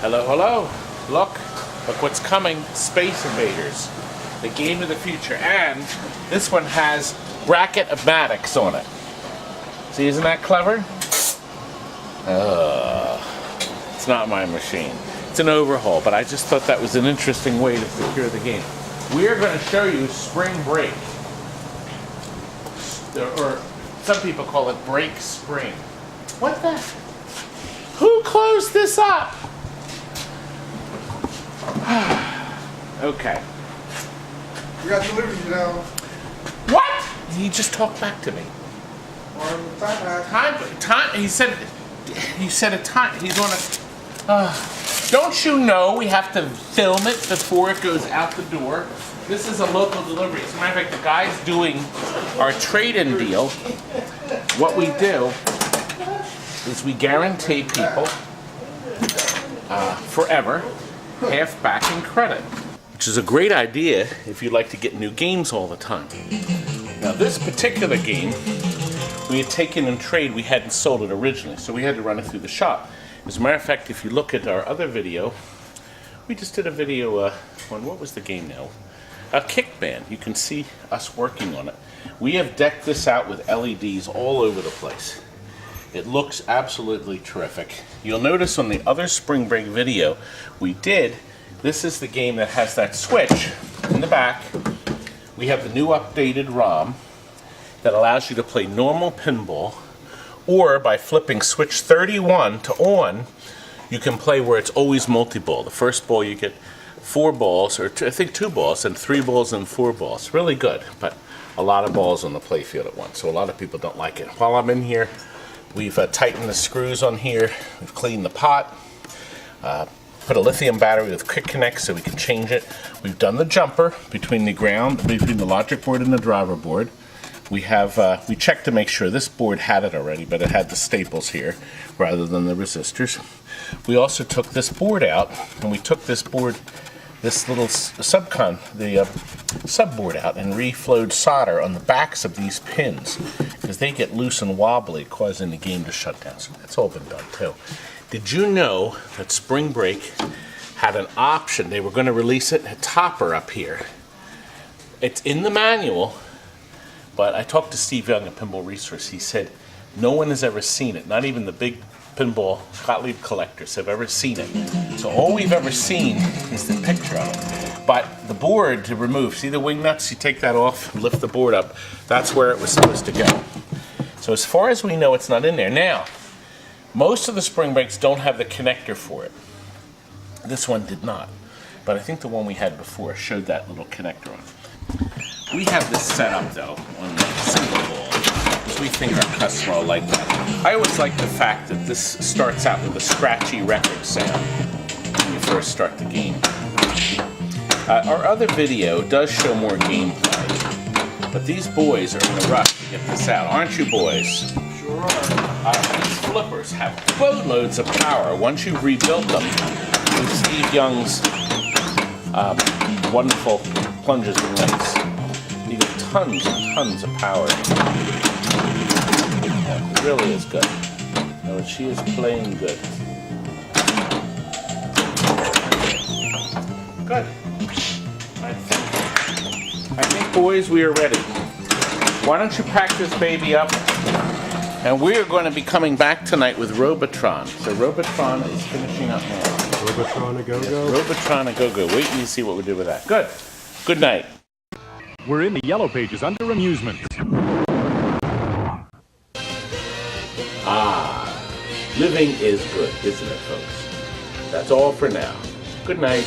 Hello, hello. Look what's coming. Space Invaders. The game of the future. And this one has bracket-o-matics on it. See, isn't that clever? It's not my machine. It's an overhaul, but I just thought that was an interesting way to secure the game. We are going to show you Spring Break. Or some people call it Break Spring. What the? Who closed this up? Okay. We got deliveries now. What? He just talked back to me. Time. He said a time. He's on a. Don't you know we have to film it before it goes out the door? This is a local delivery. As a matter of fact, the guy's doing our trade-in deal. What we do is we guarantee people forever half back in credit, which is a great idea if you'd like to get new games all the time. Now, this particular game we had taken in trade. We hadn't sold it originally, so we had to run it through the shop. As a matter of fact, if you look at our other video, we just did a video on, what was the game now? A Kick Band. You can see us working on it. We have decked this out with LEDs all over the place. It looks absolutely terrific. You'll notice on the other Spring Break video we did, this is the game that has that switch in the back. We have the new updated ROM that allows you to play normal pinball, or by flipping switch 31 to on, you can play where it's always multi-ball. The first ball you get 4 balls, or I think 2 balls, and 3 balls and 4 balls. Really good, but a lot of balls on the play field at once, so a lot of people don't like it. While I'm in here, we've tightened the screws on here, we've cleaned the pot, put a lithium battery with quick connect so we can change it. We've done the jumper between the logic board and the driver board. We checked to make sure this board had it already, but it had the staples here rather than the resistors. We also took this board out, and we took this board, this little subboard out, and reflowed solder on the backs of these pins because they get loose and wobbly, causing the game to shut down. So that's all been done too. Did you know that Spring Break had an option? They were going to release it, a topper up here. It's in the manual. But I talked to Steve Young at Pinball Resource. He said no one has ever seen it. Not even the big pinball Gottlieb collectors have ever seen it. So all we've ever seen is the picture of it. But the board to remove, see the wing nuts? You take that off, lift the board up. That's where it was supposed to go. So as far as we know, it's not in there. Now, most of the Spring Breaks don't have the connector for it. This one did not. But I think the one we had before showed that little connector on it. We have this set up though on the single ball, so we think our customer will like that. I always like the fact that this starts out with a scratchy record sound when you first start the game. Our other video does show more gameplay, but these boys are in a rush to get this out, aren't you boys? Sure are. These flippers have boatloads of power once you've rebuilt them with Steve Young's wonderful plunges and links. You get tons and tons of power. Yeah, it really is good. No, she is playing good. Good. I think, boys, we are ready. Why don't you pack this baby up? And we are going to be coming back tonight with Robotron. So Robotron is finishing up now. Robotron a go-go? Yes, Robotron a go-go. Wait and you see what we do with that. Good. Good night. We're in the yellow pages under amusements. Living is good, isn't it, folks? That's all for now. Good night.